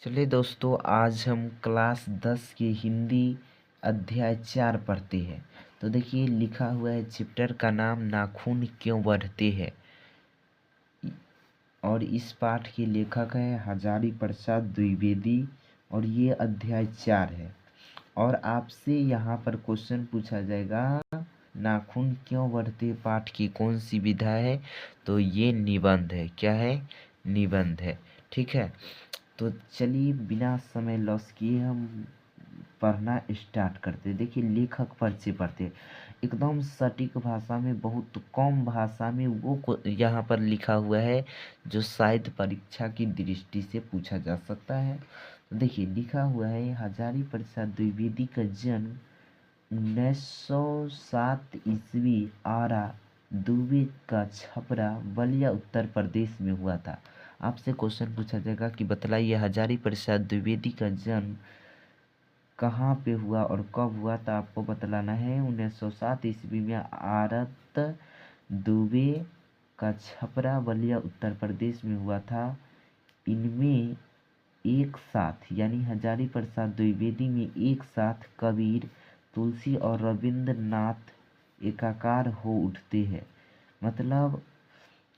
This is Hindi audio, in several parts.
चलिए दोस्तों, आज हम क्लास 10 की हिंदी अध्याय 4 पढ़ते हैं। तो देखिए लिखा हुआ है, चैप्टर का नाम नाखून क्यों बढ़ते हैं। और इस पाठ के लेखक है हजारी प्रसाद द्विवेदी और ये अध्याय 4 है। और आपसे यहाँ पर क्वेश्चन पूछा जाएगा, नाखून क्यों बढ़ते पाठ की कौन सी विधा है। तो ये निबंध है। क्या है? निबंध है। ठीक है, तो चलिए बिना समय लॉस किए हम पढ़ना स्टार्ट करते। देखिए लेखक परिचय पढ़ते, एकदम सटीक भाषा में, बहुत कम भाषा में वो यहाँ पर लिखा हुआ है जो शायद परीक्षा की दृष्टि से पूछा जा सकता है। तो देखिए लिखा हुआ है, हजारी प्रसाद द्विवेदी का जन्म 1907 ईस्वी आरा दुबे का छपरा बलिया उत्तर प्रदेश में हुआ था। आपसे क्वेश्चन पूछा जाएगा कि बतलाइए हजारी प्रसाद द्विवेदी का जन्म कहाँ पे हुआ और कब हुआ। तो आपको बतलाना है 1907 ईस्वी में आरत दुबे का छपरा बलिया उत्तर प्रदेश में हुआ था। इनमें एक साथ यानी हजारी प्रसाद द्विवेदी में एक साथ कबीर, तुलसी और रविंद्रनाथ एकाकार हो उठते हैं। मतलब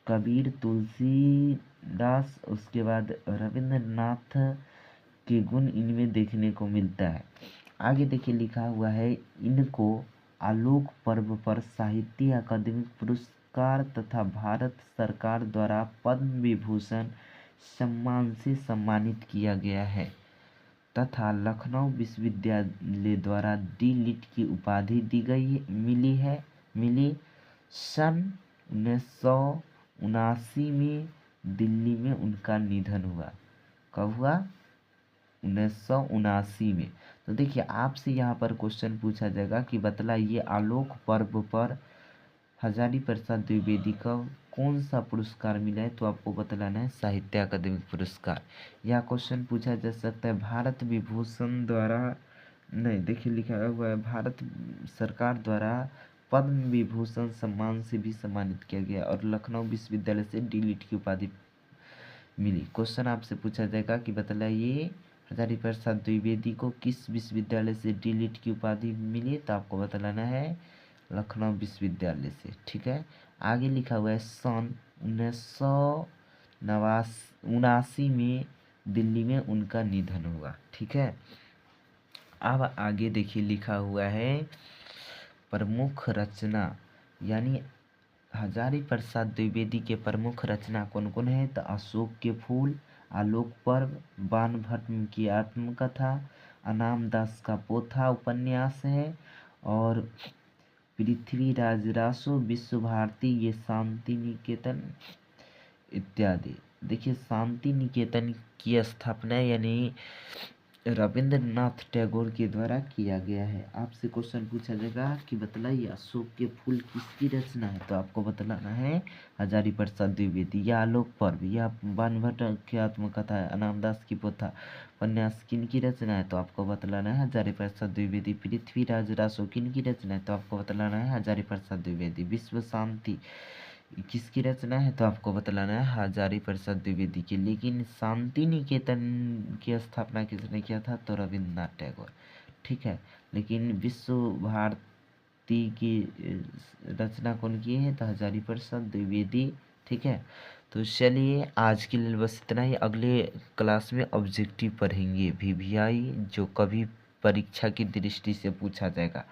कबीर, तुलसीदास, उसके बाद रविंद्रनाथ के गुण इनमें देखने को मिलता है। आगे देखिए लिखा हुआ है, इनको आलोक पर्व पर साहित्य अकादमी पुरस्कार तथा भारत सरकार द्वारा पद्म विभूषण सम्मान से सम्मानित किया गया है तथा लखनऊ विश्वविद्यालय द्वारा डी लिट की उपाधि दी गई मिली। सन 1979 में दिल्ली में उनका निधन हुआ। कब हुआ? 1979 में। तो देखिए आपसे यहाँ पर क्वेश्चन पूछा जाएगा कि बतलाइए आलोक पर्व पर हजारी प्रसाद द्विवेदी का कौन सा पुरस्कार मिला है। तो आपको बतलाना है साहित्य अकादमी पुरस्कार। यह क्वेश्चन पूछा जा सकता है भारत विभूषण द्वारा नहीं, देखिए लिखा हुआ है भारत सरकार द्वारा पद्म विभूषण सम्मान से भी सम्मानित किया गया और लखनऊ विश्वविद्यालय से डी लिट की उपाधि मिली। क्वेश्चन आपसे पूछा जाएगा कि बतलाइए हजारी प्रसाद द्विवेदी को किस विश्वविद्यालय से डी लिट की उपाधि मिली। तो आपको बतलाना है लखनऊ विश्वविद्यालय से। ठीक है, आगे लिखा हुआ है सन 1979 में दिल्ली में उनका निधन हुआ। ठीक है, अब आगे देखिए लिखा हुआ है प्रमुख रचना, यानी हजारी प्रसाद द्विवेदी के प्रमुख रचना कौन कौन है। तो अशोक के फूल, आलोक पर्व, बाणभट्ट की आत्मकथा, अनामदास का पोथा उपन्यास है और पृथ्वीराज रासो, विश्व भारती, ये शांति निकेतन इत्यादि। देखिए शांति निकेतन की स्थापना यानी रविंद्रनाथ टैगोर के द्वारा किया गया है। आपसे क्वेश्चन पूछा जाएगा कि बतलाइए अशोक के फूल किसकी रचना है। तो आपको बतलाना है हजारी प्रसाद द्विवेदी। या आलोक पर्व, या बाणभट्ट की आत्मकथा है, अनामदास की पोथा उपन्यास किन की रचना है। तो आपको बतलाना है हजारी प्रसाद द्विवेदी। पृथ्वीराज रासो किन की रचना है। तो आपको बतलाना है हजारी प्रसाद द्विवेदी। विश्व शांति किसकी रचना है। तो आपको बतलाना है हजारी प्रसाद द्विवेदी की। लेकिन शांति निकेतन की स्थापना किसने किया था। तो रविंद्रनाथ टैगोर। ठीक है, लेकिन विश्व भारती की रचना कौन की है। तो हजारी प्रसाद द्विवेदी। ठीक है, तो चलिए आज के लिए बस इतना ही। अगले क्लास में ऑब्जेक्टिव पढ़ेंगे वीवीआई, जो कभी परीक्षा की दृष्टि से पूछा जाएगा।